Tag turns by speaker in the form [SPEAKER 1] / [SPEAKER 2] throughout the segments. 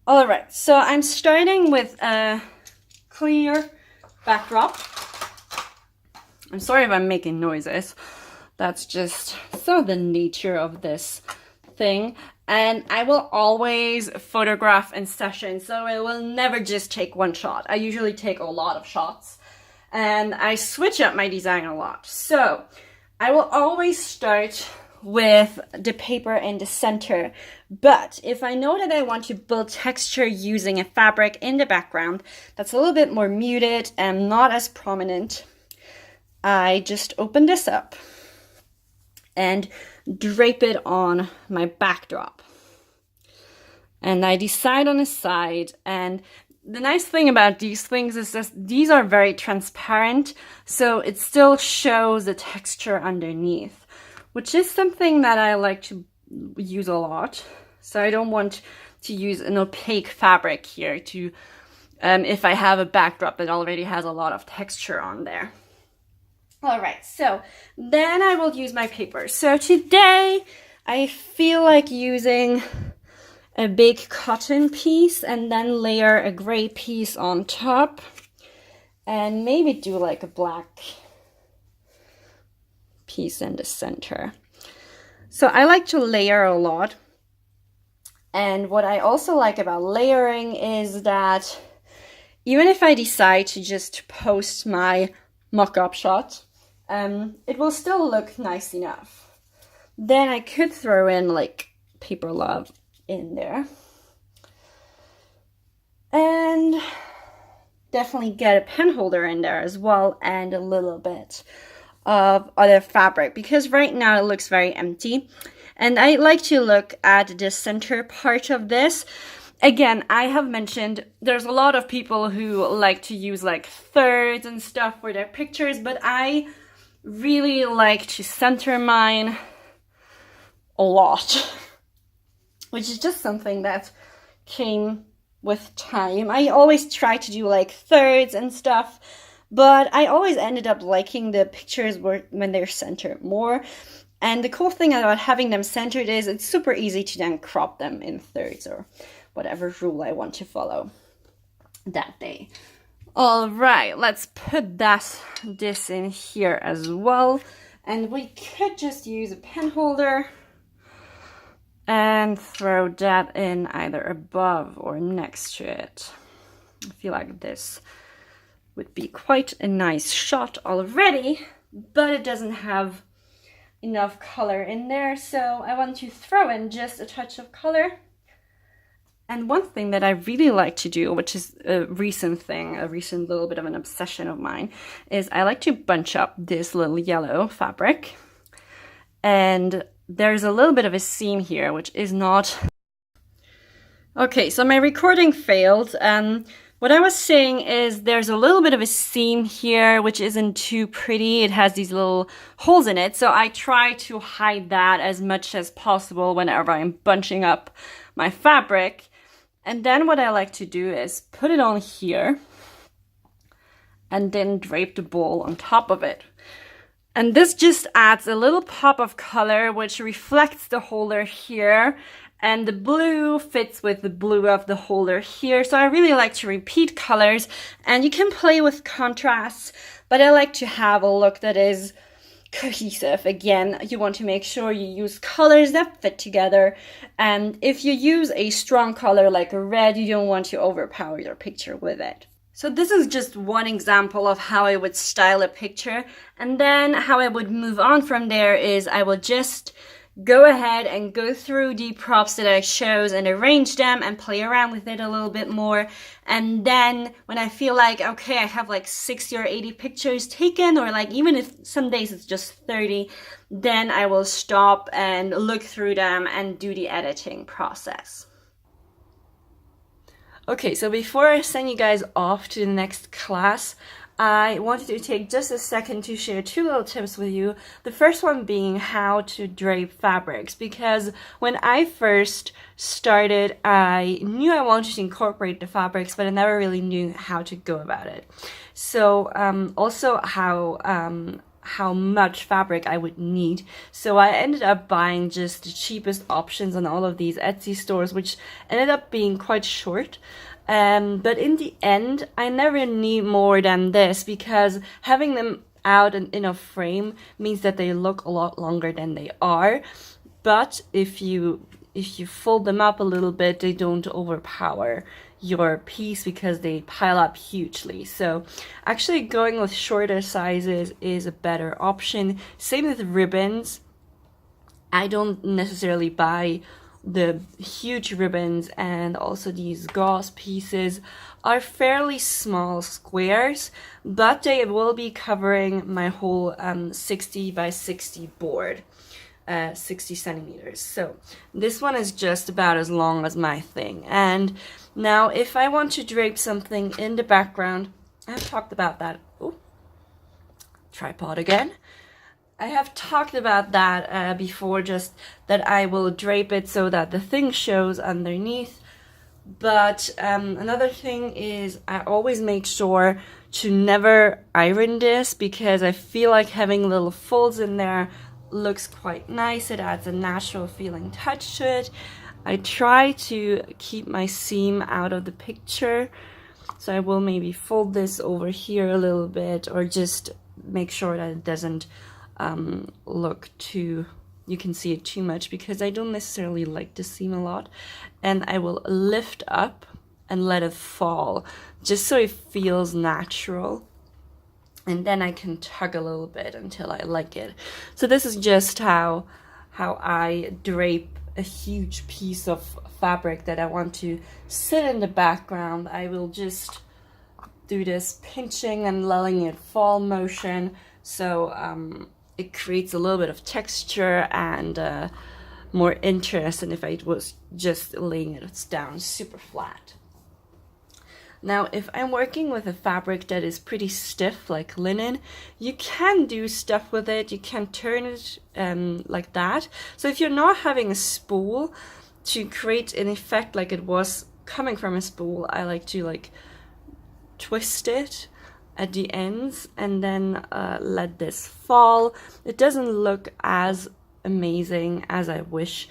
[SPEAKER 1] All right, so I'm starting with a clear backdrop. I'm sorry if I'm making noises. That's just some of the nature of this thing. And I will always photograph in sessions, so I will never just take one shot. I usually take a lot of shots, and I switch up my design a lot. So I will always start with the paper in the center, but if I know that I want to build texture using a fabric in the background that's a little bit more muted and not as prominent, I just open this up and drape it on my backdrop. And I decide on a side, and the nice thing about these things is that these are very transparent, so it still shows the texture underneath, which is something that I like to use a lot. So I don't want to use an opaque fabric here to, if I have a backdrop that already has a lot of texture on there. All right, so then I will use my paper. So today I feel like using a big cotton piece and then layer a gray piece on top and maybe do like a black piece in the center. So I like to layer a lot. And what I also like about layering is that even if I decide to just post my mock-up shot, it will still look nice enough. Then I could throw in like paper love in there. And definitely get a pen holder in there as well, and a little bit of other fabric, because right now it looks very empty. And I like to look at the center part of this. Again, I have mentioned there's a lot of people who like to use like thirds and stuff for their pictures, but I really like to center mine a lot, which is just something that came with time. I always try to do like thirds and stuff, but I always ended up liking the pictures when they're centered more. And the cool thing about having them centered is it's super easy to then crop them in thirds or whatever rule I want to follow that day. All right, let's put this in here as well. And we could just use a pen holder and throw that in either above or next to it. I feel like this would be quite a nice shot already, but it doesn't have enough color in there, so I want to throw in just a touch of color. And one thing that I really like to do, which is a recent little bit of an obsession of mine, is I like to bunch up this little yellow fabric. And there's a little bit of a seam here, which is not... Okay, so my recording failed. What I was saying is there's a little bit of a seam here, which isn't too pretty. It has these little holes in it, so I try to hide that as much as possible whenever I'm bunching up my fabric. And then what I like to do is put it on here and then drape the bowl on top of it. And this just adds a little pop of color, which reflects the holder here. And the blue fits with the blue of the holder here. So I really like to repeat colors, and you can play with contrasts, but I like to have a look that is cohesive. Again, you want to make sure you use colors that fit together. And if you use a strong color like a red, you don't want to overpower your picture with it. So this is just one example of how I would style a picture. And then how I would move on from there is I will just go ahead and go through the props that I chose and arrange them and play around with it a little bit more. And then when I feel like, okay, I have like 60 or 80 pictures taken, or like even if some days it's just 30, then I will stop and look through them and do the editing process. Okay, so before I send you guys off to the next class, I wanted to take just a second to share two little tips with you. The first one being how to drape fabrics, because when I first started, I knew I wanted to incorporate the fabrics, but I never really knew how to go about it. So also how how much fabric I would need. So I ended up buying just the cheapest options on all of these Etsy stores, which ended up being quite short. But in the end, I never need more than this, because having them out and in a frame means that they look a lot longer than they are. But if you fold them up a little bit, they don't overpower your piece because they pile up hugely. So actually going with shorter sizes is a better option. Same with ribbons. I don't necessarily buy the huge ribbons, and also these gauze pieces are fairly small squares, but they will be covering my whole 60 by 60 board. 60 centimeters. So this one is just about as long as my thing. And now if I want to drape something in the background, I've talked about that. Oh, tripod again. I have talked about that before, just that I will drape it so that the thing shows underneath. But another thing is I always make sure to never iron this, because I feel like having little folds in there looks quite nice. It adds a natural feeling touch to it. I try to keep my seam out of the picture, so I will maybe fold this over here a little bit, or just make sure that it doesn't look too, you can see it too much, because I don't necessarily like the seam a lot. And I will lift up and let it fall, just so it feels natural. And then I can tug a little bit until I like it. So this is just how I drape a huge piece of fabric that I want to sit in the background. I will just do this pinching and letting it fall motion, so it creates a little bit of texture and more interest than if I was just laying it down super flat. Now, if I'm working with a fabric that is pretty stiff, like linen, you can do stuff with it. You can turn it like that. So if you're not having a spool, to create an effect like it was coming from a spool, I like to twist it at the ends and then let this fall. It doesn't look as amazing as I wish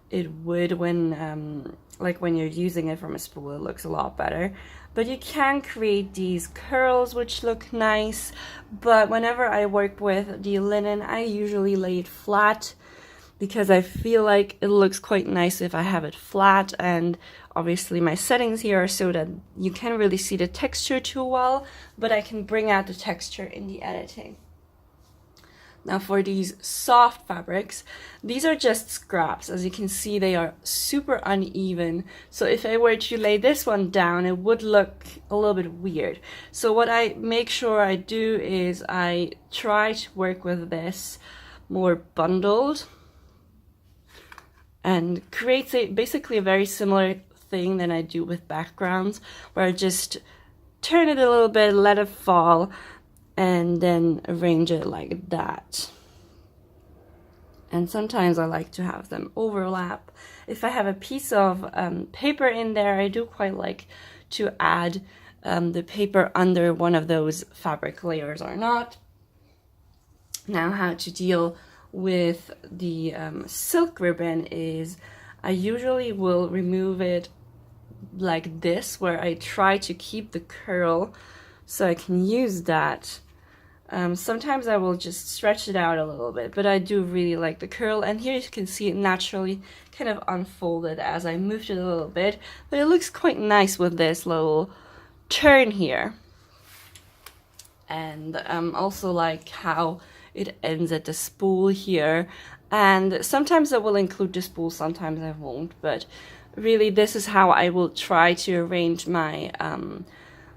[SPEAKER 1] it would when when you're using it from a spool. It looks a lot better. But you can create these curls which look nice. But whenever I work with the linen, I usually lay it flat, because I feel like it looks quite nice if I have it flat. And obviously my settings here are so that you can't really see the texture too well, but I can bring out the texture in the editing. Now for these soft fabrics, these are just scraps. As you can see, they are super uneven. So if I were to lay this one down, it would look a little bit weird. So what I make sure I do is I try to work with this more bundled, and creates basically a very similar thing than I do with backgrounds, where I just turn it a little bit, let it fall, and then arrange it like that. And sometimes I like to have them overlap. If I have a piece of paper in there, I do quite like to add the paper under one of those fabric layers or not. Now, how to deal with the silk ribbon is I usually will remove it like this, where I try to keep the curl so I can use that. Sometimes I will just stretch it out a little bit, but I do really like the curl. And here you can see it naturally kind of unfolded as I moved it a little bit, but it looks quite nice with this little turn here. And also like how it ends at the spool here. And sometimes I will include the spool, sometimes I won't, but really this is how I will try to arrange my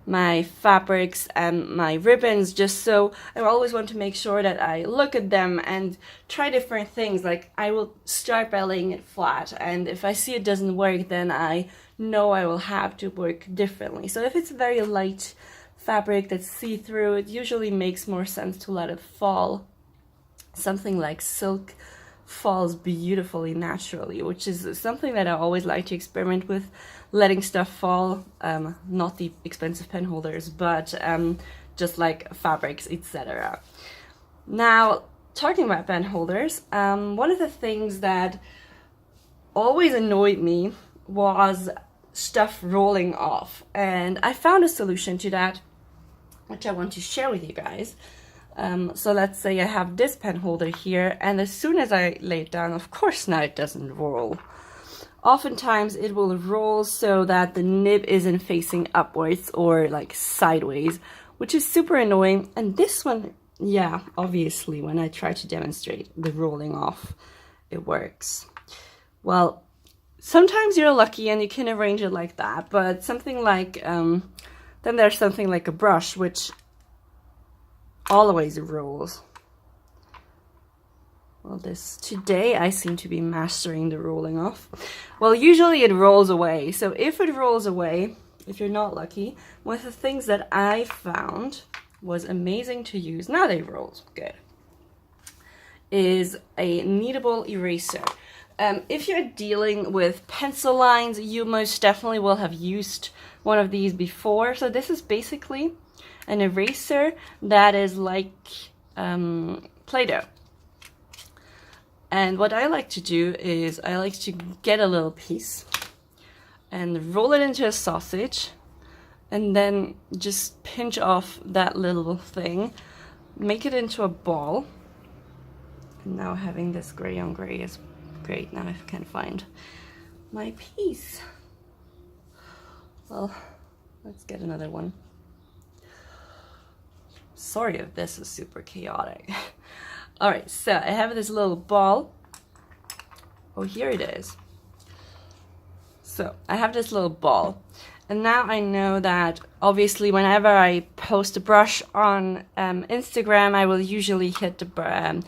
[SPEAKER 1] my fabrics and my ribbons, just so I always want to make sure that I look at them and try different things. Like I will start by laying it flat, and if I see it doesn't work, then I know I will have to work differently. So if it's a very light fabric that's see-through, it usually makes more sense to let it fall. Something like silk falls beautifully naturally, which is something that I always like to experiment with, letting stuff fall, not the expensive pen holders, but just like fabrics, etc. Now, talking about pen holders, one of the things that always annoyed me was stuff rolling off, and I found a solution to that, which I want to share with you guys. So let's say I have this pen holder here, and as soon as I lay it down, of course now it doesn't roll. Oftentimes it will roll so that the nib isn't facing upwards or like sideways, which is super annoying. And this one, yeah, obviously when I try to demonstrate the rolling off, it works. Well, sometimes you're lucky and you can arrange it like that, but something like, then there's something like a brush, which always rolls. Well, today I seem to be mastering the rolling off. Well, usually it rolls away. So if it rolls away, if you're not lucky, one of the things that I found was amazing to use, now they rolled good, is a kneadable eraser. If you're dealing with pencil lines, you most definitely will have used one of these before. So this is basically an eraser that is like Play-Doh. And what I like to do is I like to get a little piece and roll it into a sausage and then just pinch off that little thing, make it into a ball. And now having this gray on gray is great. Now I can find my piece. Well, let's get another one. Sorry if this is super chaotic. All right, so I have this little ball. Oh, here it is. So I have this little ball. And now I know that obviously whenever I post a brush on Instagram, I will usually hit the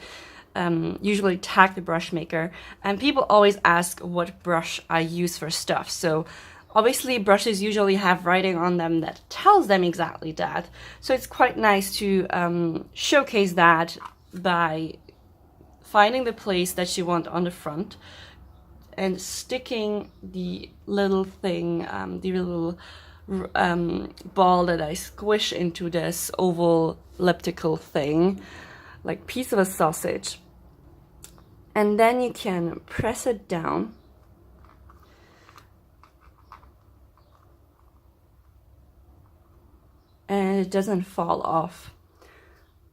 [SPEAKER 1] usually tag the brush maker. And people always ask what brush I use for stuff. So obviously brushes usually have writing on them that tells them exactly that. So it's quite nice to showcase that by finding the place that you want on the front and sticking the little thing, the little ball that I squish into this oval elliptical thing, like piece of a sausage. And then you can press it down. And it doesn't fall off.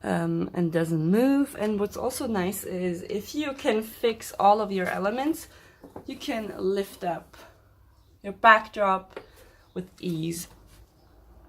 [SPEAKER 1] And doesn't move. And what's also nice is if you can fix all of your elements, you can lift up your backdrop with ease.